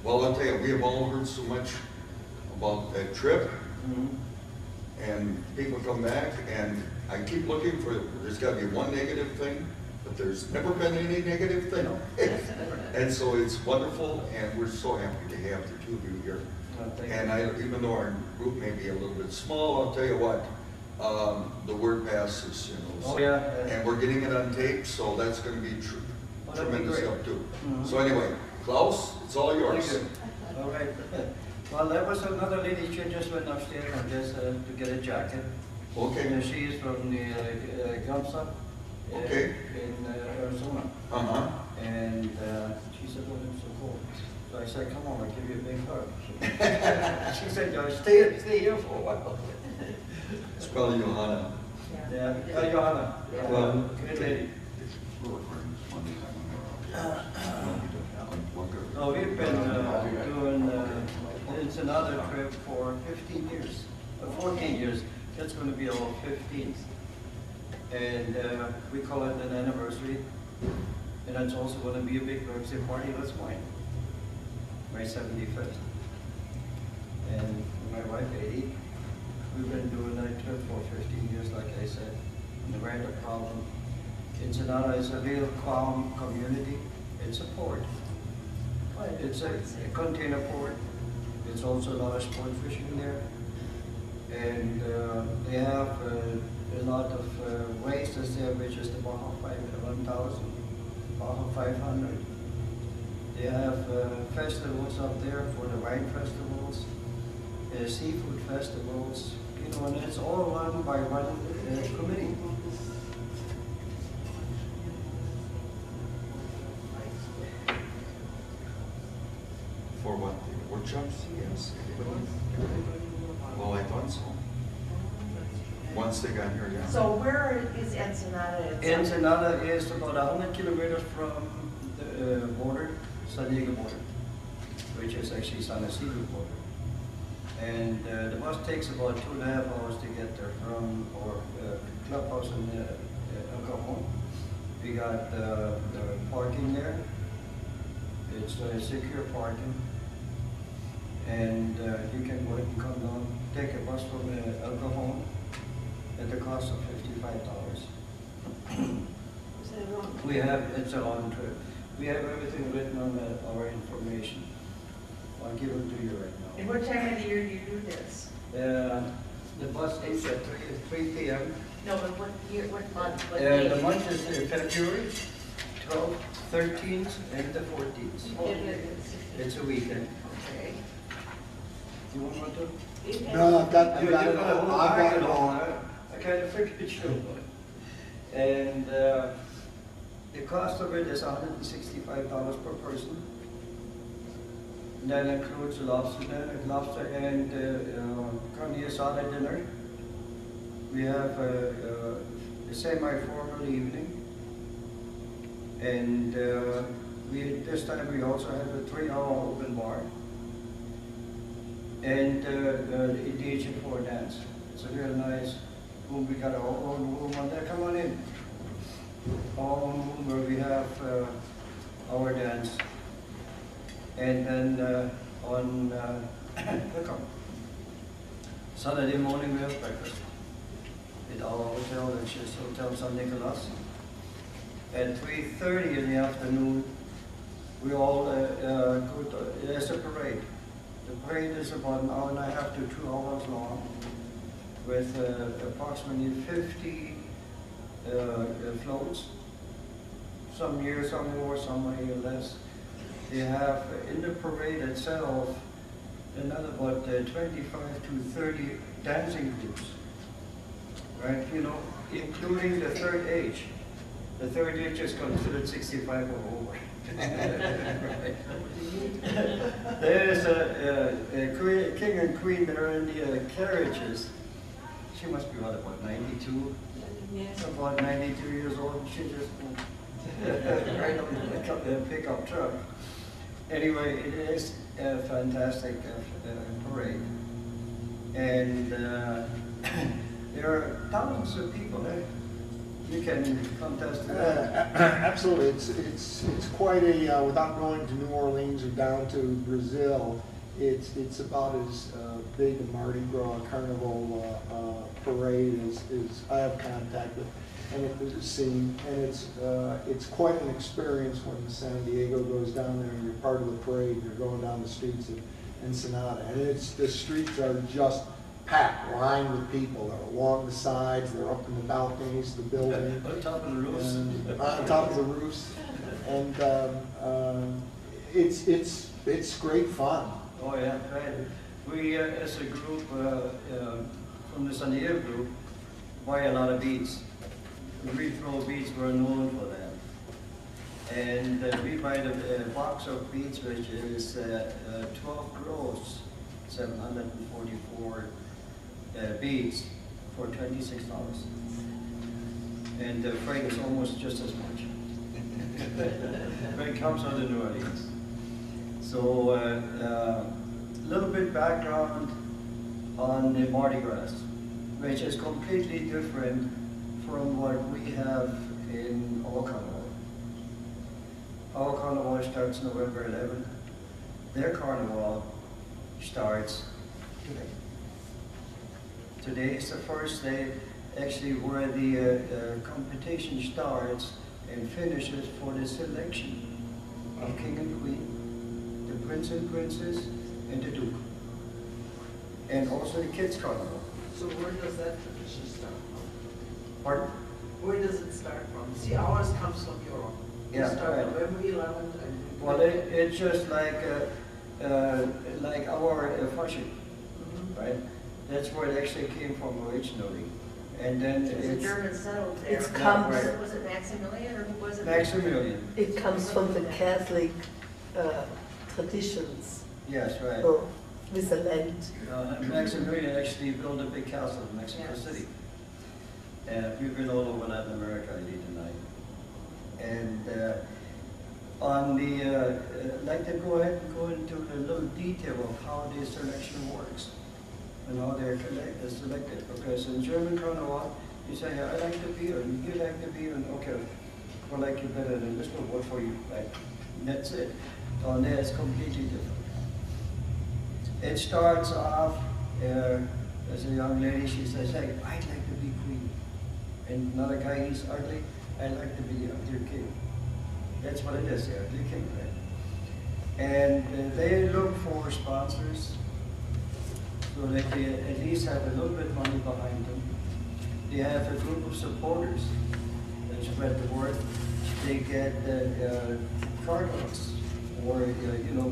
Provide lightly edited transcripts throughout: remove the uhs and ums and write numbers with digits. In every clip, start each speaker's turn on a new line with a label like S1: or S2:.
S1: Well, I'll tell you, we have all heard so much about that trip, and people come back, and I keep looking for, there's gotta be one negative thing, but there's never been any negative thing. And so it's wonderful, and we're so happy to have the two of you here. And even though our group may be a little bit small, I'll tell you what, the word passes, you know. So, and we're getting it on tape, so that's going to be tremendous help too. So anyway, Klaus, it's all yours.
S2: Thank you. All right. Well, there was another lady, she just went upstairs and just to get a jacket.
S1: Okay.
S2: And she is from the GAMGA in Arizona. And she said, oh, it's so cool. So I said, come on, I'll give you a big hug. She said, no, stay here for a while.
S1: It's probably Johanna.
S2: Yeah, Johanna.
S1: Well,
S2: good lady. No, we've been doing Ensenada trip for 15 years, 14 years. That's going to be our 15th. And we call it an anniversary. And it's also going to be a big birthday party. That's mine. My 75th. And my wife, 80. We've been doing that trip for 15 years, like I said. Never had a problem. Ensenada is a real calm community. It's a port. It's a container port. It's also a lot of sport fishing there. And they have a lot of races there, which is the Baja 1000, Baja 500. They have festivals up there for the wine festivals, seafood festivals, you know, and it's all run by one committee.
S1: For what? The workshops? Yes. Well, I thought so. Once they got here, yeah.
S3: So where is Ensenada?
S2: Ensenada is about 100 kilometers from the border, San Diego border, which is actually San Isidro border. And the bus takes about 2.5 hours to get there from our clubhouse in El Cajon. We got the parking there. It's secure parking. And you can go and come down, take a bus from El Cajon at the cost of $55. We have, it's a long trip. We have everything written on our information. I'll give it to you right now.
S3: And what time of the year do you do this?
S2: The bus leaves at 3 p.m.
S3: No, but what year, what month? What
S2: The month is February 12th, 13th, and the 14th. It's a weekend.
S3: Okay.
S2: You want to?
S4: No, I've got it all.
S2: I kind of figured you. And the cost of it is $165 per person. And that includes lobster and carne asada dinner. We have a semi-formal evening. And this time we also have a 3-hour open bar. And the DJ for dance. It's a real nice room. We got our own room on there. Come on in. Our own room where we have our dance. And then on Saturday morning we have breakfast at our hotel, which is Hotel San Nicolas. At 3:30 in the afternoon, we all go to, there's a parade. The parade is about 1.5 to 2 hours long, with approximately 50 floats. Some years, some more, some a year less. They have in the parade itself another about 25 to 30 dancing groups, right? You know, including the third age. The third age is considered 65 or over. There's a king and queen that are in the carriages. She must be what, about 92?
S3: Yes.
S2: About 92 years old. She just right on the pickup truck. Anyway, it is a fantastic parade. And there are thousands of people there. You can contest to that.
S4: Absolutely, it's quite a, without going to New Orleans or down to Brazil, it's about as big a Mardi Gras Carnival parade as I have contact with, and it's quite an experience when San Diego goes down there and you're part of the parade. You're going down the streets of Ensenada, and the streets are just packed, lined with people. They're along the sides, they're up in the balconies of the building.
S2: On top of the roofs.
S4: And on top of the roofs. And it's great fun.
S2: Oh yeah, right. We, as a group, from the San Diego group, buy a lot of beads. We throw beads, we're known for that. And we buy the box of beads, which is 12 gross, 744 beads for $26. And the freight is almost just as much. But it comes out of New Orleans. So a little bit background on the Mardi Gras, which is completely different from what we have in our carnival. Our carnival starts November 11th. Their carnival starts today. Today is the first day actually where the competition starts and finishes for the selection of King and Queen, the Prince and Princess, and the Duke. And also the Kids Carnival.
S5: So where does that tradition start from?
S2: Pardon?
S5: Where does it start from? See, ours comes from Europe. We
S2: Yeah,
S5: start
S2: right.
S5: November 11th and we
S2: Well, it's just like our fashion, right? That's where it actually came from originally. And then
S3: It was a
S2: it's
S3: German settled there.
S6: It's comes-
S3: Was it Maximilian or who was it?
S2: Maximilian.
S6: It comes from the Catholic traditions,
S2: Yes, right.
S6: or with the land.
S2: Maximilian actually built a big castle in Mexico
S3: Yes.
S2: City. We've been all over Latin America, I need tonight. And on the, I'd like to go ahead and go into a little detail of how the selection works and how they're selected. Because in German Karneval, you say, I like the beer, and you like the beer, and okay, I like you better than this one, what for you, right? And that's it. On there, it's completely different. It starts off as a young lady, she says, hey, I'd like to be queen. And another guy, he's ugly, I'd like to be the ugly king. That's what it is, the ugly king, right? And they look for sponsors so that they at least have a little bit of money behind them. They have a group of supporters that spread the word. They get cards or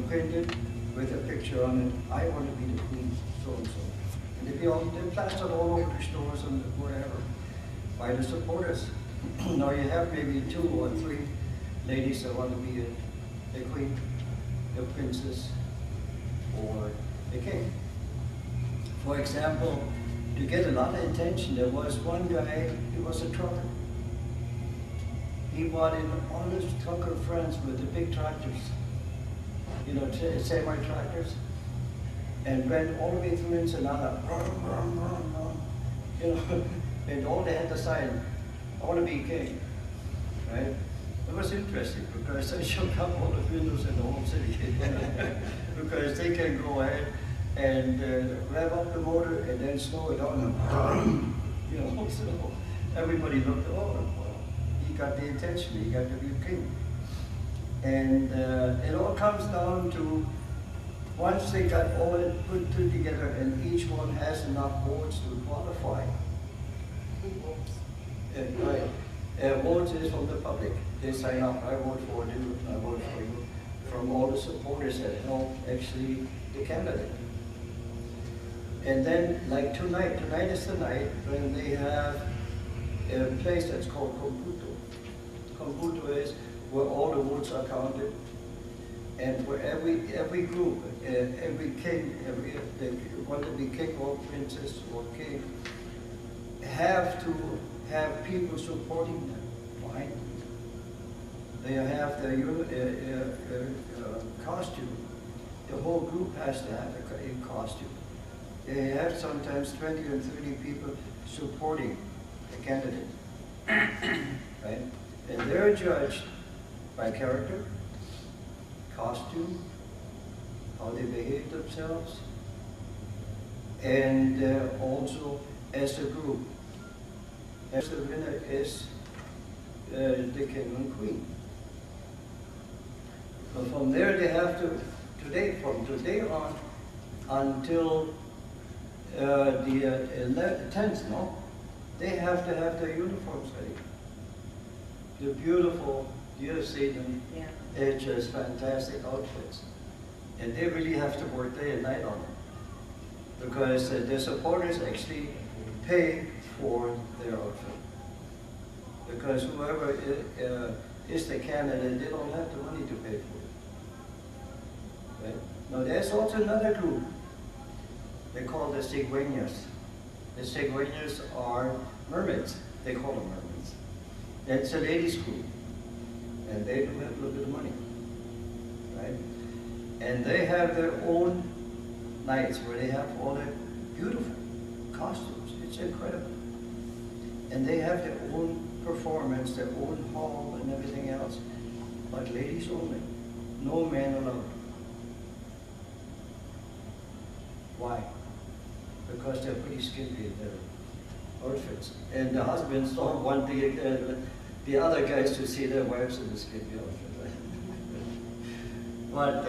S2: printed with a picture on it. I want to be the queen, so and so. And they're plastered all over the stores and wherever by the supporters. Now you have maybe 2 or 3 ladies that want to be a queen, a princess, or a king. For example, to get a lot of attention, there was one guy, he was a trucker. He brought in all his trucker friends with the big tractors, semi-tractors, and went all the way through Ensenada, and all they had to sign, I want to be king, right? It was interesting because they shook up all the windows in the whole city because they can go ahead and rev up the motor and then slow it down and so everybody looked, oh, well, he got the attention, he got to be a king. And it all comes down to once they got all it put together and each one has enough votes to qualify. Votes is from the public. They sign up, I vote for you, I vote for you, from all the supporters that help actually the candidate. And then, like tonight is the night when they have a place that's called Computo. Computo is where all the votes are counted, and where every group, every king, they want to be king or princess or king, have to have people supporting them behind them. They have their costume. The whole group has to have a costume. They have sometimes 20 or 30 people supporting the candidate. right? And they're judged by character, costume, how they behave themselves, and also as a group. As the winner is the king and queen. So from there they have to, from today on until the 10th, no? They have to have their uniforms ready. They're beautiful, you have seen them.
S3: Yeah.
S2: They're just fantastic outfits. And they really have to work day and night on it. Because the supporters actually pay for their outfit. Because whoever is the candidate, they don't have the money to pay for it. Right? Now there's also another group. They call the cigüeñas. The cigüeñas are mermaids. They call them mermaids. It's a ladies' group. And they do have a little bit of money. Right? And they have their own nights where they have all the beautiful costumes. It's incredible. And they have their own performance, their own hall and everything else. But ladies only. No men allowed. Why? Because they're pretty skimpy in their outfits. And the husbands don't want the other guys to see their wives in the skimpy outfit. But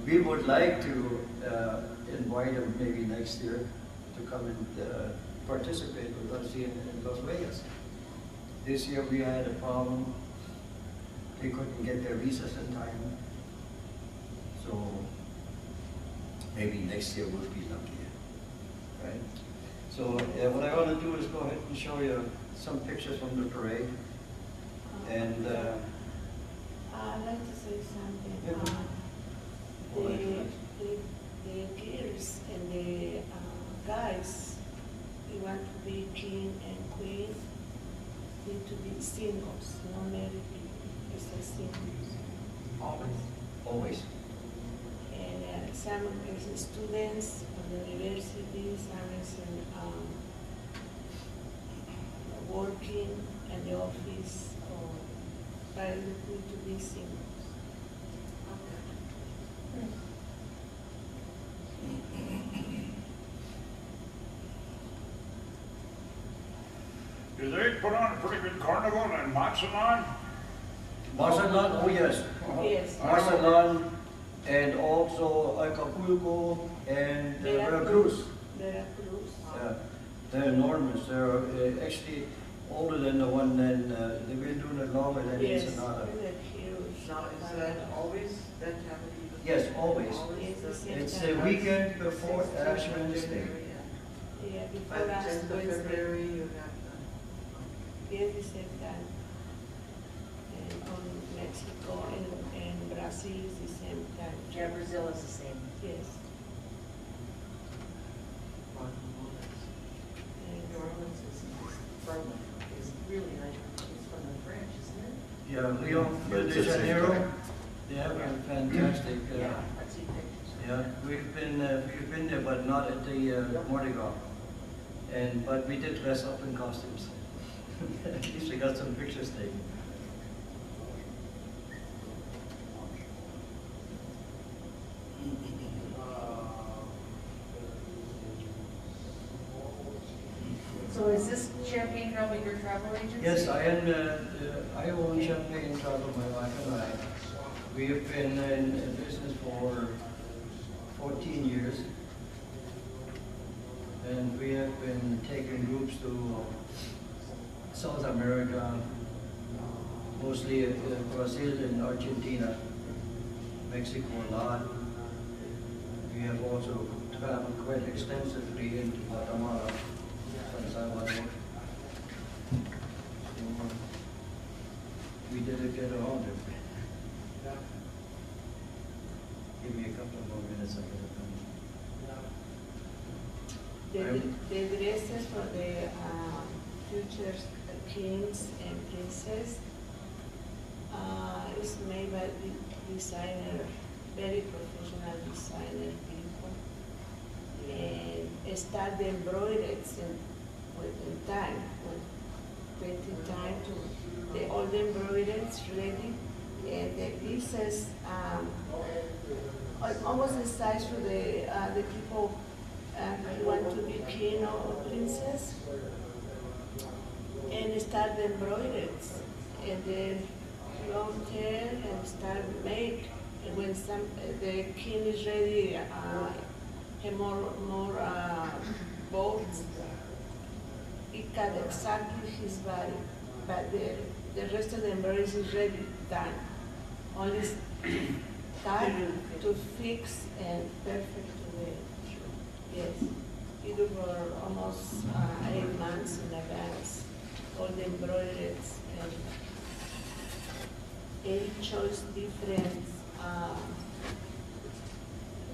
S2: we would like to invite them maybe next year to come and participate with us in Las Vegas. This year we had a problem. They couldn't get their visas in time. So maybe next year we'll be lucky, right? So what I want to do is go ahead and show you some pictures from the parade. And
S7: I'd like to say something.
S2: Yeah.
S7: The girls and the guys, they want to be king and queen, need to be singles, not married people. It's a singles.
S5: Always.
S2: always.
S7: And some is students of the university, some is in, working at the office, or but it need to be singles.
S8: Do they put on a pretty good carnival in Matsuman?
S2: Barcelona, oh yes.
S7: Yes.
S2: Barcelona, and also Acapulco and Veracruz.
S7: Veracruz.
S2: They're enormous. They're actually older than the one that they've been doing it longer than
S7: Yes,
S2: Ensenada.
S7: they're huge.
S5: Now, is that always that time of year?
S2: Yes, always.
S7: Yes, the same
S2: It's
S7: time.
S2: the weekend before Ash Wednesday.
S7: Yeah,
S5: By
S7: before
S5: the
S7: last
S5: 10th of
S7: Wednesday.
S5: February, you have
S7: Yes, the same time. And on Mexico and Brazil is the same time.
S3: Yeah, Brazil is the same.
S7: Yes.
S3: New Orleans is really nice. It's from the French, isn't it?
S2: Yeah, Rio
S1: But it's
S2: de
S1: the same
S2: Janeiro.
S1: time.
S2: They have been fantastic.
S3: Yeah, I've seen pictures.
S2: Yeah, we've been there, but not at the Mardi Gras. But we did dress up in costumes. At least we got some pictures taken.
S3: So is this Champagne Travel your travel agency?
S2: Yes, I own Champagne Travel, my wife and I. We have been in business for 14 years. And we have been taking groups to South America, mostly Brazil and Argentina, Mexico a lot. We have also traveled quite extensively into Guatemala, San Salvador. So, we did a good order. Give me a couple more minutes, I
S7: The dresses for the future kings and princesses is made by the designer, very professional designer people. And start the embroideries within time. plenty time to all the embroideries ready, and the pieces almost the size for the people who want to be king or princess, and start the embroideries, and then long hair and start make. And when the king is ready, have more bolts. It cut exactly his body, but the rest of the embroideries is ready, done. Only time to fix and perfect to wear. Yes, we do for almost 8 months in advance, all the embroideries, and each choice different,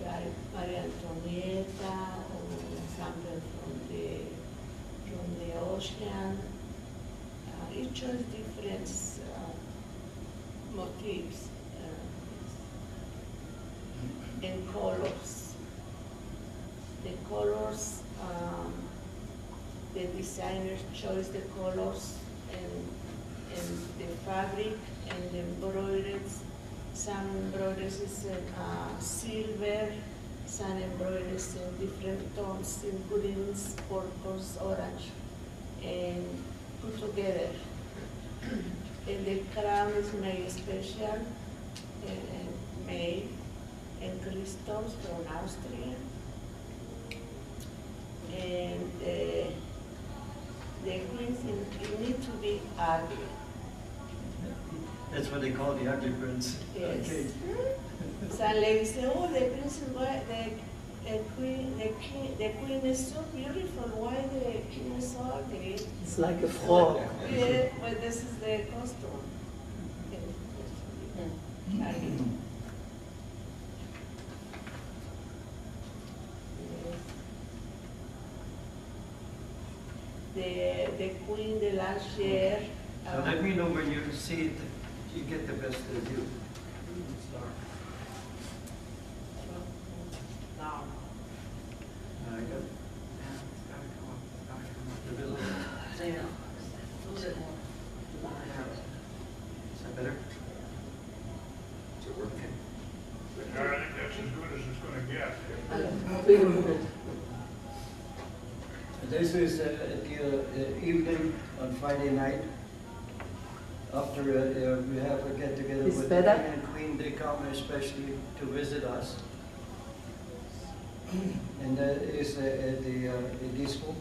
S7: like Maria Antonietta, or something from the ocean. Each chose different motifs and colors. The colors, the designers chose the colors and the fabric and the embroideries. Some embroideries is silver, some embroideries in different tones, in greens, purples, orange, and put together. And the crown is made special and made in crystals from Austria. And the queens need to be ugly.
S2: That's what they call the ugly prince.
S7: Yes.
S2: Okay.
S7: Some ladies say, oh, the princess, the queen is so beautiful. Why the king is so ugly?
S6: It's like a frog.
S7: Yeah, but this is the costume. The queen, the last year.
S2: So let me know when you see it, you get the best view.
S5: Now.
S2: I got
S5: Yeah, it's gotta come up, it's gotta come up.
S2: the middle.
S5: There, a little bit more.
S2: Is that better?
S1: Does it work?
S8: Yeah, I think that's as good as it's gonna get.
S6: Wait a minute.
S2: This is at the evening on Friday night. After we have a get together
S6: It's
S2: with
S6: better?
S2: the king and queen, they come especially to visit us. And that is at the disco.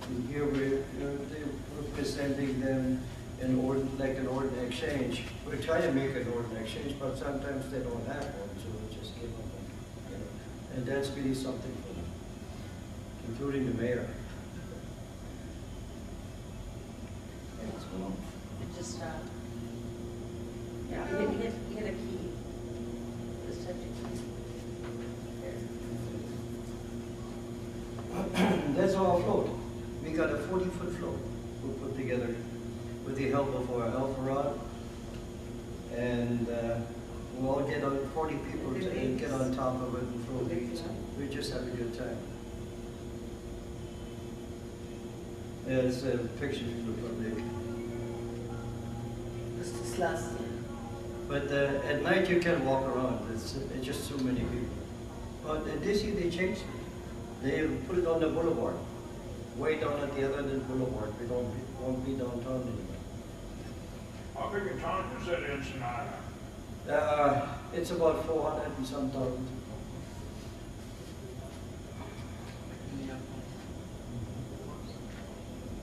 S2: And here we're presenting them in order, like an ordinary exchange. We try to make an ordinary exchange, but sometimes they don't have one, so we just give them one. You know. And that's really something for them, including the mayor.
S3: It just, yeah, hit a key. Just touch a key. There.
S2: That's our float. We got a 40-foot float we put together with the help of our alpha rod. And we'll all get on, 40 people get on top of it and throw beads. We just have a good time. There's a picture for the public.
S6: This is last year.
S2: But at night you can walk around. It's just so many people. But this year they changed it. They put it on the boulevard, way down at the other end of the boulevard. We won't be downtown anymore.
S8: How big a town is that Ensenada?
S2: It's about 400 and some thousand.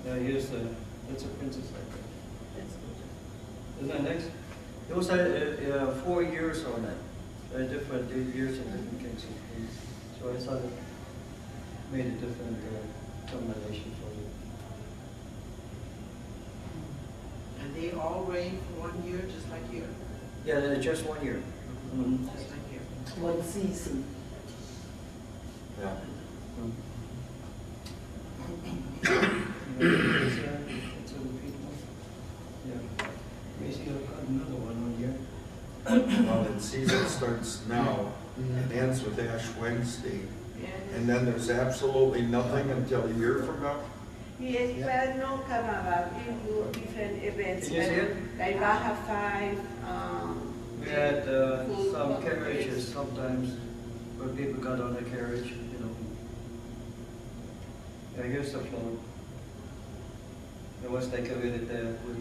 S2: Yeah, here's that's a princess like that. Isn't that next? Those are 4 years on it. Different years of different kings and queens. So I thought it made a different combination for you.
S5: And they all reign for 1 year, just like you.
S2: Yeah, just 1 year. Mm-hmm.
S5: Just like you.
S6: One season.
S1: Yeah.
S2: It's a repeat one. Yeah. Macy, I've got another one here.
S1: Well, the season starts now and ends with Ash Wednesday. And then there's absolutely nothing until a year from now?
S7: Yes, but no carnival, we do different events.
S2: Can you see it?
S7: Like Baja 5,
S2: We had
S7: food
S2: some
S7: competition.
S2: carriages sometimes, where people got on a carriage, you know. Yeah, here's the float. It was like with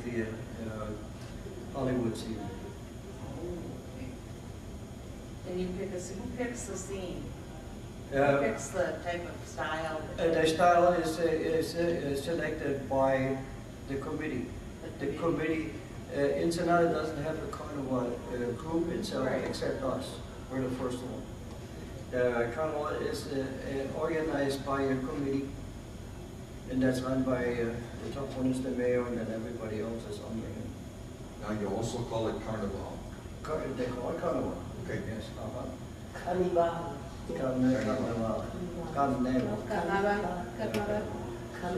S2: the Hollywood scene.
S3: And you pick who picks the scene? Who
S2: Uh,
S3: picks the type of style?
S2: The style is selected by the committee. The committee, Ensenada doesn't have a carnival group itself
S3: Right.
S2: except us. We're the first one. The carnival is organized by a committee, and that's run by the top one is the mayor, and then everybody else is under him.
S1: Now you also call it Carnival.
S2: They call it carnival.
S1: Okay.
S2: Yes.
S6: Carnival.
S2: Carnival. Carnival.
S7: Carnaval, carnaval.
S2: So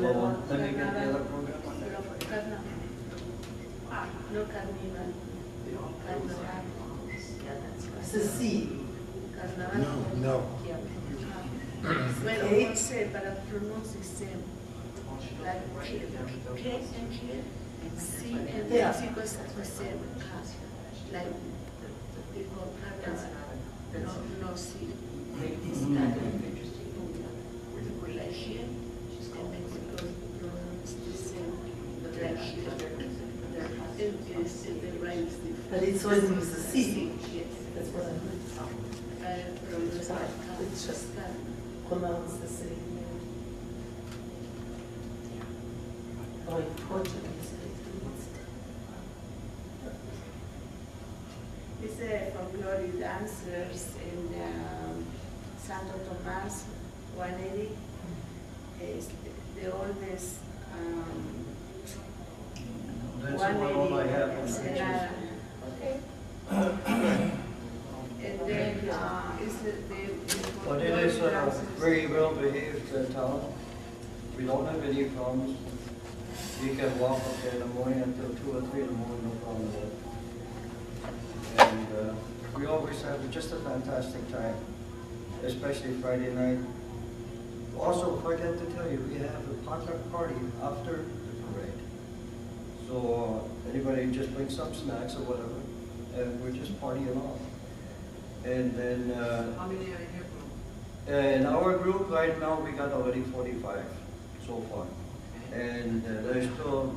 S2: let me get the other program on there.
S7: Carnaval. No carnival. Carnaval.
S6: Ceci.
S7: Carnaval.
S4: No.
S7: Bueno,
S6: Okay.
S7: no sé, para pronunciar. Like, ¿qué en qué? Sí, en
S6: Yeah.
S7: México es same. Like, people, carnaval. No, no, sí. Like here, in Mexico, pronounce the same. But like here, the right is different.
S6: But it's when it's Ceci.
S7: Yes.
S6: That's what I heard.
S7: I pronounce it.
S6: It's just pronounced the same. Or in Portuguese.
S7: It's a folklore dancers in Santo Tomas, 180. Is the oldest
S2: That's all I have on
S7: Ensenada.
S2: pictures.
S7: And then is the
S2: But it is a very well behaved town. We don't have any problems. We can walk up there in the morning until 2 or 3 in the morning, no problem with it. And we always have just a fantastic time, especially Friday night. Also, forget to tell you, we have a potluck party after the parade. So anybody just bring some snacks or whatever, and we're just partying off. And then
S5: How many are in your group?
S2: in our group right now, we got already 45 so far. And there's still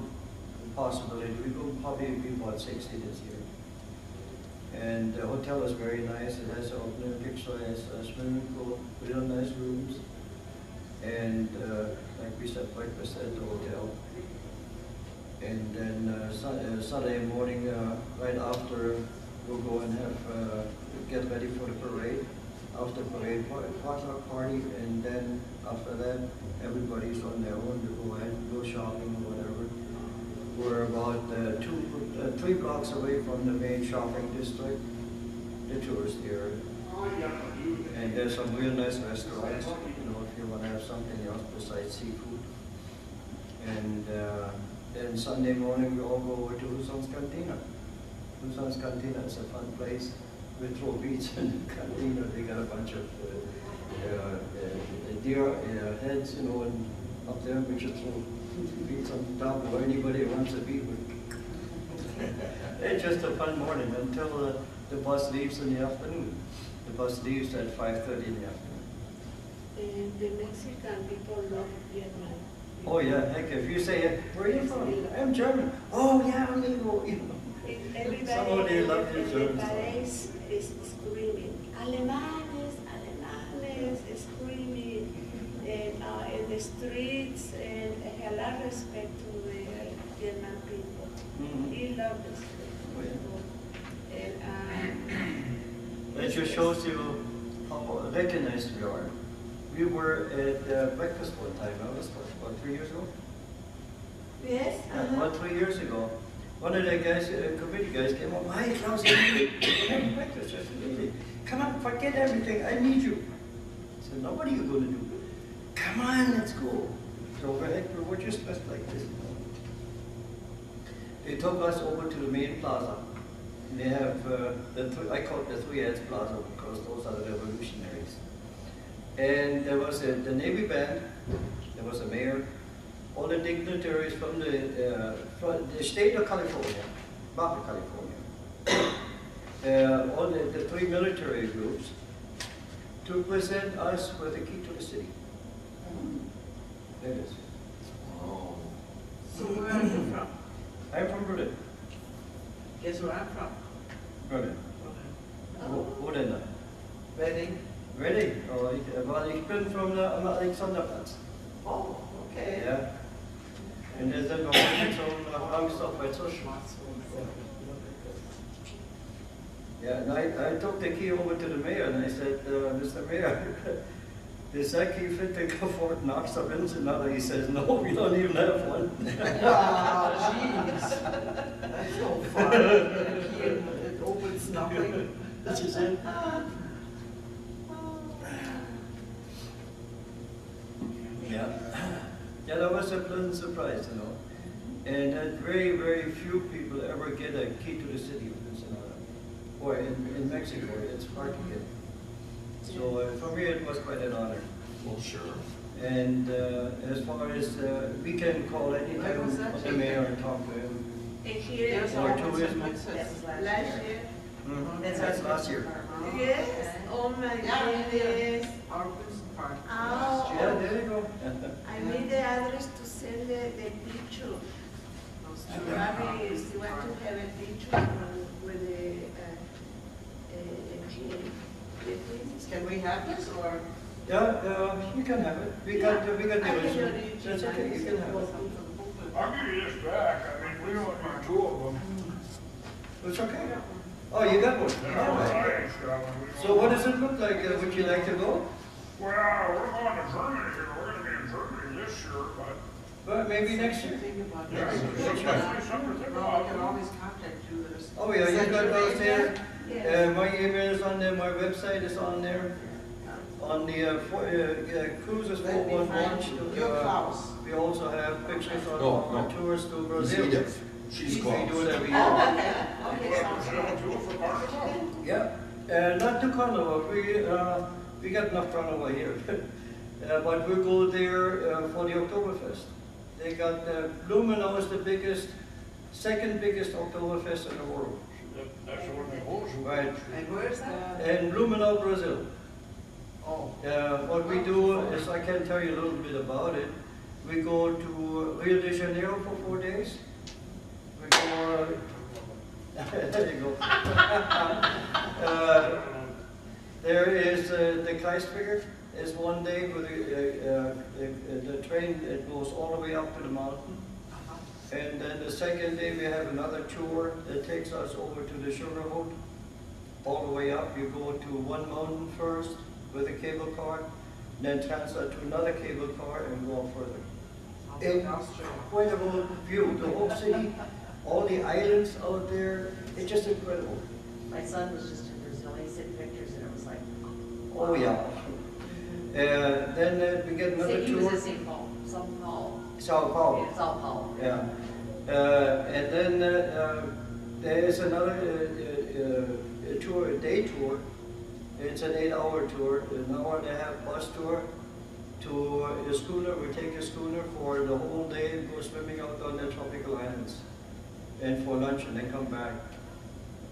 S2: a possibility, we will probably be about 60 this year. And the hotel is very nice, it has an Olympic size swimming pool, real nice rooms. And like we said, breakfast at the hotel. And then Sunday morning, right after, we'll go and have, get ready for the parade. After parade, potluck party, and then after that, everybody's on their own to go ahead and go shopping or whatever. We're about 3 blocks away from the main shopping district, the tourist area. And there's some real nice restaurants, you know, if you want to have something else besides seafood. And then Sunday morning, we all go over to Huson's Cantina. Huson's Cantina is a fun place. We throw beads in the cantina. They got a bunch of deer heads, you know, and up there we just throw beads on top of anybody who wants a bead. It's just a fun morning until the bus leaves in the afternoon. The bus leaves at 5:30 in the afternoon.
S7: And the Mexican people love German.
S2: Oh yeah, heck, if you say, where are you from? I'm German. Oh yeah, amigo, you know. Somebody
S7: Everybody
S2: loves you,
S7: in the
S2: Germans.
S7: parades is screaming, Alemanes, Alemanes, screaming, and in the streets, and a lot of respect to the German people.
S2: Mhm.
S7: He loves this.
S2: Oh, yeah.
S7: And
S2: It just shows you how recognized we are. We were at breakfast one time, that was about 3 years ago?
S7: yes,
S2: About 3 years ago. One of the guys, committee guys came up, hi Klaus, have breakfast yesterday. Come on, forget everything, I need you. I said, now what are you going to do? Come on, let's go. So we're just dressed like this. They took us over to the main plaza. And they have, I call it the 3 Heads Plaza because those are the revolutionaries. And there was the Navy band, there was a mayor, all the dignitaries from the state of California, Baja California, all the three military groups, to present us with the key to the city. There it is.
S1: Oh.
S5: So where are you from?
S2: I'm from Berlin.
S5: Guess where I'm from?
S2: Berlin. Wo denn da?
S5: Reading.
S2: Ready? Oh, ich bin from am Alexanderplatz.
S5: Oh, okay.
S2: Ja. Und da sind wir heute schon nach Angstdorf bei Zusch. Yeah, and I took the key over to the mayor and I said, Mr. Mayor, does that key fit to go Fort Knox of Ensenada? He says, no, we don't even have one.
S5: Oh, jeez. That's no fun. It opens nothing.
S2: This is it. Yeah. Yeah, that was a pleasant surprise, you know. And very, very few people ever get a key to the city of Ensenada. Or in Mexico, it's hard to get. So for me, it was quite an honor.
S1: Well, sure.
S2: And as far as we can call anytime
S5: was that?
S2: with the mayor and talk to him.
S7: And here,
S5: There's
S2: Or
S5: always
S2: tourism.
S5: a princess.
S7: last year,
S2: That's last year.
S7: yes, oh my goodness.
S5: Our Prinzenpaar.
S7: Oh.
S2: Yeah, there you go.
S7: I need the address to send the picture. Probably if you want to have a picture with the king.
S5: Can we have this or?
S2: Yeah, you can have it. We got the
S7: I can
S2: original.
S7: read it.
S2: That's okay, you can have it.
S8: I'll give you this back, I mean, we only need two of them.
S2: It's okay. Oh, you got one?
S8: And
S2: All
S8: our
S2: right.
S8: clients got one. We
S2: So
S8: don't-
S2: what does it look like? Would you like to go?
S8: Well, we're going to Germany, we're gonna be in Germany this year, but,
S2: Well, maybe next year.
S5: Think about
S8: yeah,
S5: this.
S8: it's definitely something to think
S5: Well, we can
S8: about.
S5: always contact you. There's-
S2: Oh yeah, you
S5: Send
S2: got
S5: your
S2: those
S5: name
S2: there.
S7: Yes.
S2: My email is on there, my website is on there. On the cruises
S5: Let me
S2: 411
S5: find
S2: launch.
S5: you. You're Klaus.
S2: We also have pictures on
S1: No,
S2: our
S1: no.
S2: tours to
S1: It's
S2: Brazil.
S1: Edith. She's
S2: We
S1: close.
S2: do it every year.
S5: Oh, okay.
S8: You
S5: Okay,
S8: go to
S5: sounds
S8: Brazil
S5: good.
S8: too for Carnival?
S2: Yeah, not to Carnival. We got enough Carnival here. But we go there for the Oktoberfest. They got Blumenau is the biggest, second biggest Oktoberfest in the world.
S8: That's the one they hold you.
S2: Right.
S5: And where is that?
S2: In Blumenau, Brazil.
S5: Oh.
S2: What we do is, I can tell you a little bit about it. We go to Rio de Janeiro for 4 days. We go, there you go. There is the Kreisberger is one day with the train, it goes all the way up to the mountain. And then the second day we have another tour that takes us over to the sugar hood. All the way up, you go to one mountain first with a cable car, then transfer to another cable car and go on further. Incredible view, the whole city, all the islands out there, it's just incredible.
S3: My son was just in Brazil, he sent pictures and it was like.
S2: Oh yeah. Then we get another
S3: He was
S2: tour.
S3: in St. Paul, Sao Paulo.
S2: Sao Paulo.
S3: Yeah, Sao Paulo.
S2: Yeah. And then there is another tour, a day tour. It's an 8-hour tour, an hour and a half bus tour to a schooner. We take a schooner for the whole day, go swimming out on the tropical islands, and for lunch, and then come back.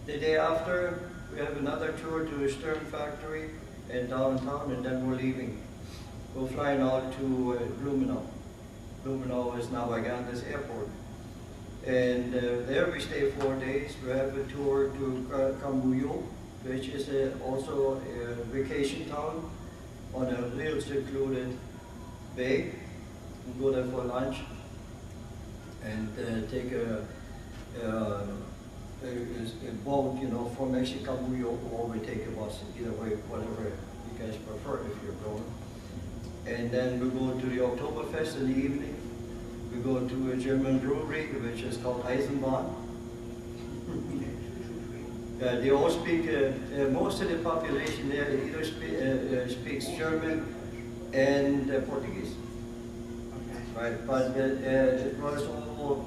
S2: The day after, we have another tour to a Stern factory in downtown, and then we're leaving. We're flying out to Blumenau. Blumenau is now Aganda's airport. And there we stay 4 days. We have a tour to Cambuyo, which is also a vacation town on a real secluded bay. We go there for lunch and take a boat, you know, from Cambuyo, or we take a bus, either way, whatever you guys prefer if you're going. And then we go to the Oktoberfest in the evening. We go to a German brewery, which is called Eisenbahn. They all speak, most of the population there either speaks German and Portuguese. Right, but it was all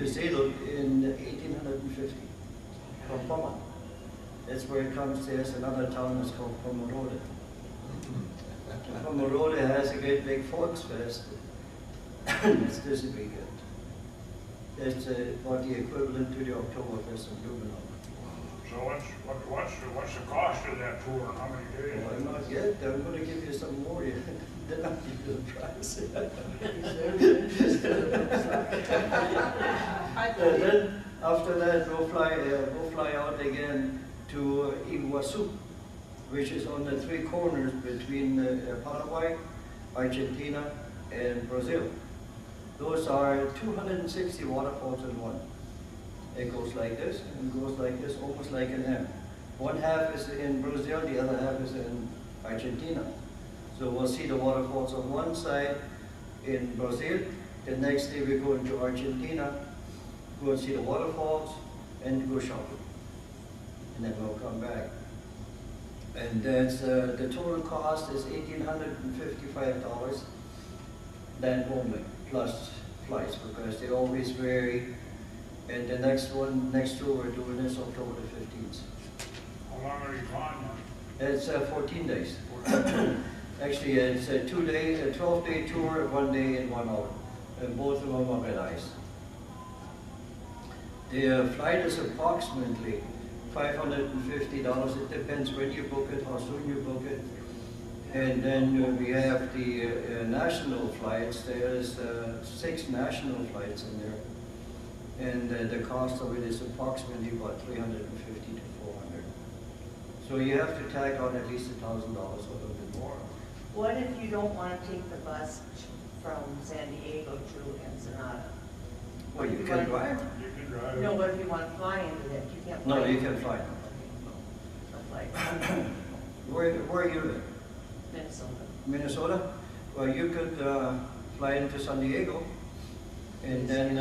S2: settled in 1850 from Pommern. That's where it comes. There's another town that's called Pomerode. Pomerode has a great big Volksfest. It's this weekend. That's about the equivalent to the Oktoberfest in Blumenau.
S8: So what's the cost of that tour, and how many days?
S2: Well, not yet. I'm going to give you some more. Then I'll give you the price. And then after that, we'll fly out again to Iguazu, which is on the three corners between Paraguay, Argentina, and Brazil. Those are 260 waterfalls in one. It goes like this, and goes like this, almost like an M. One half is in Brazil, the other half is in Argentina. So we'll see the waterfalls on one side in Brazil. The next day we go into Argentina, go and see the waterfalls, and go shopping. And then we'll come back. And that's, the total cost is $1,855, then only, plus flights, because they always vary. And the next tour we're doing is October the 15th.
S8: How long are you gone
S2: It's 14 days. Actually, it's a 12-day tour, 1 day and 1 hour. And both of them are red eyes. The flight is approximately $550. It depends when you book it, how soon you book it. And then we have the national flights. There's 6 national flights in there. And the cost of it is approximately about $350 to $400. So you have to tack on at least $1,000 or a little bit more.
S3: What if you don't want to take the bus from San Diego to Ensenada?
S2: Well, you can drive.
S8: You can drive.
S3: No, what if you want to fly into that? You can't fly.
S2: No, you can fly.
S3: Like
S2: Where you live?
S3: Minnesota.
S2: Minnesota? Well, you could fly into San Diego, and then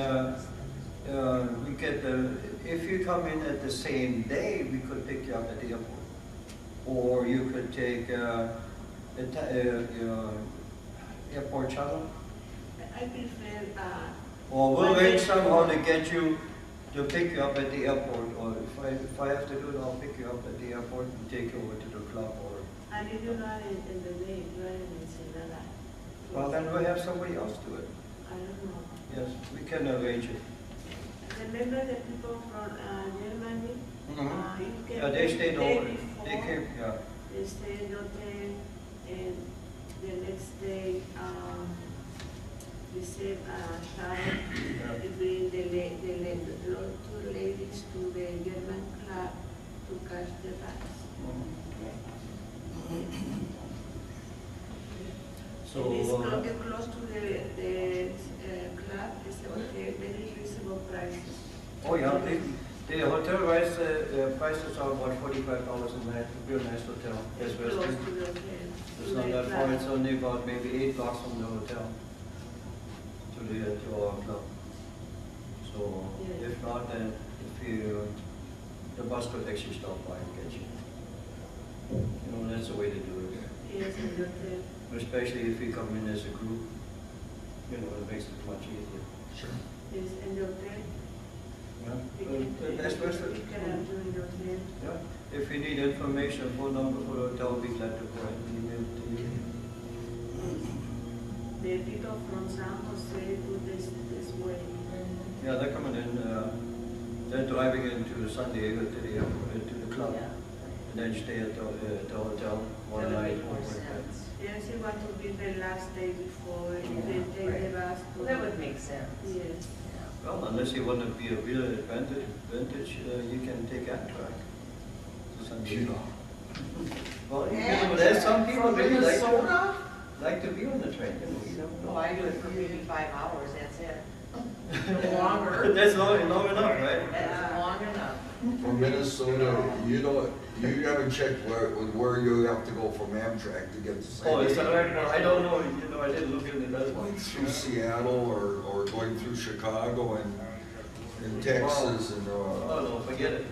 S2: we get if you come in at the same day, we could pick you up at the airport. Or you could take airport shuttle.
S7: I prefer,
S2: Or we'll arrange somehow to get you, to pick you up at the airport. Or if I have to do it, I'll pick you up at the airport and take you over to the club. Or
S7: and if you're not in the day, you're in Ensenada.
S2: well, then we'll have somebody else do it.
S7: I don't know.
S2: Yes, we can arrange it.
S7: Remember the people from Germany? You can
S2: Yeah, they
S7: the
S2: stayed
S7: day
S2: over.
S7: before,
S2: They came, yeah.
S7: They stay in the hotel, and the next day, we save shuttle. We bring the two ladies to the German club to catch the bus.
S2: So,
S7: It's close to the club, it's a hotel, very reasonable prices.
S2: oh yeah, the hotel prices are about $45 a night, real nice hotel. Yes,
S7: Close to
S2: Western.
S7: the hotel.
S2: It's
S7: to
S2: not
S7: the
S2: that
S7: club.
S2: far, it's only about maybe 8 blocks from the hotel to our club. So
S7: Yeah.
S2: if not, then the bus could actually stop by and get you. You know, that's the way to do it.
S7: Yes, in the hotel.
S2: Especially if you come in as a group, you know, it makes it much easier.
S1: Sure.
S7: Yes, in the hotel.
S2: Yeah. That's Western.
S7: We can do in the hotel.
S2: Yeah. If you need information, phone number for the hotel, we'd like to go ahead and email it to you.
S7: The people from San Jose do this way.
S2: Yeah, they're coming in, they're driving into San Diego to the airport, to the club,
S3: Yeah.
S2: and then stay at the hotel one
S3: That would
S2: night.
S3: make more sense.
S7: Yes, you want to be the last day before, and then take
S3: Right.
S7: the bus to.
S3: Well, that would make sense.
S7: Yes.
S3: Yeah.
S2: Well, unless you want to be a real advantage, you can take Amtrak to San Diego. Well, you know, there's some people
S3: From
S2: really
S3: Minnesota?
S2: like to be on the train, you know.
S3: No, I do it for maybe 5 hours, that's it. Longer.
S2: That's long enough, right?
S3: That's long enough.
S1: From Minnesota, you haven't checked where you have to go from Amtrak to get to San
S2: Oh, is that
S1: Diego.
S2: right? Well, I don't know, you know, I didn't look into that one.
S1: Like through Seattle or going through Chicago and Texas and,
S2: Oh, no, forget it.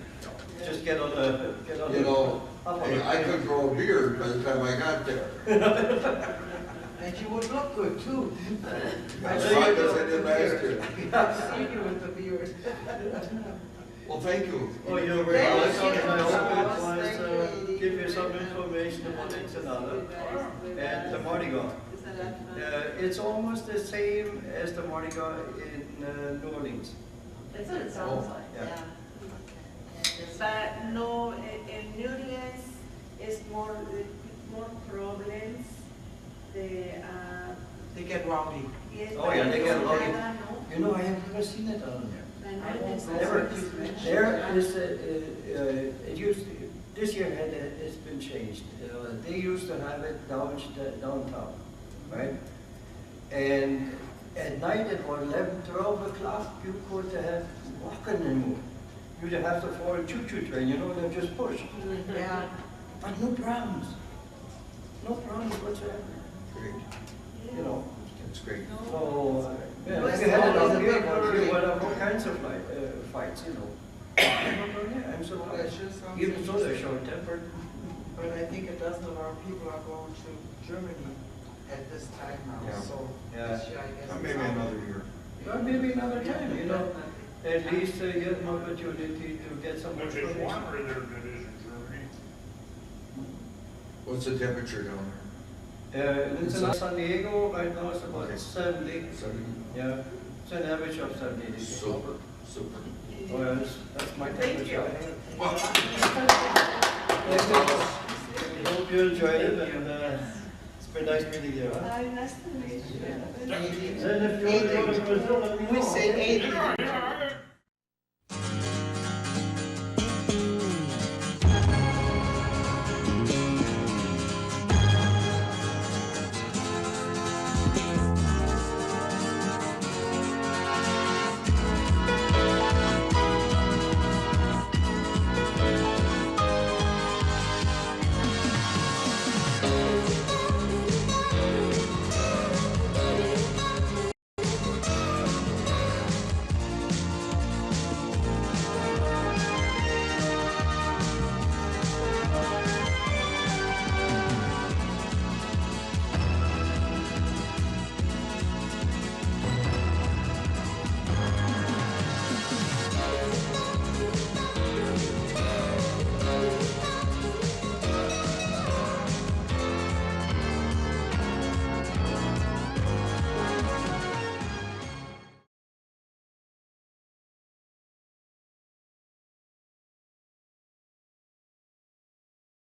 S2: Just get on the,
S1: you know,
S2: up on
S1: hey,
S2: the
S1: I
S2: train.
S1: could grow a beard by the time I got there.
S5: And you would look good too.
S1: As long as I did last year.
S5: I've seen you with the beard.
S1: Well, thank you.
S2: Oh, you're very welcome, and I also wanted to give you some information about Ensenada and the Mardi Gras. It's almost the same as the Mardi Gras in New Orleans.
S3: That's what it sounds like,
S2: Yeah.
S3: yeah.
S7: But no, in New Orleans, it's more problems.
S5: They get rowdy.
S7: Yes,
S2: Oh, yeah, they get
S7: but
S2: rowdy.
S7: Ensenada, no.
S2: You know, I have never seen it down there.
S3: I know.
S2: Never. There is, it used, this year it's been changed. They used to have it downtown, right? And at night at 11, 12 o'clock, you could have walking anymore. You'd have to follow a choo-choo train, you know, they just push.
S5: Yeah.
S2: But no problems. No problems whatsoever,
S1: Great,
S2: you know.
S1: that's great.
S2: So, yeah,
S5: Well,
S2: if you had it
S5: always
S2: out
S5: a
S2: here,
S5: big
S2: but you
S5: hurry.
S2: would have all kinds of fights, you know. I'm surprised.
S5: That sure sounds
S2: Even so, they're
S5: interesting.
S2: short-tempered.
S5: But I think a dozen of our people are going to Germany at this time now,
S1: Yeah.
S5: so
S2: Yeah.
S5: this year I guess.
S1: Maybe another year.
S2: Well, maybe another time, you know. At least get an opportunity to get some
S8: Which is
S2: information.
S8: warmer there than it is in Germany.
S1: What's the temperature down
S2: It's in San Diego, right now it's about
S1: Okay.
S2: 70.
S1: there? 70?
S2: Yeah, it's an average of 70 degrees.
S1: Super, super.
S2: Oh, yeah, that's my temperature.
S1: Well,
S2: Thank you. Hope you enjoyed it, and it's been nice meeting you. Huh?
S7: Ay, nice to meet you.
S2: And if you want to go to Brazil, let me know.
S5: We say 80.
S8: Yeah,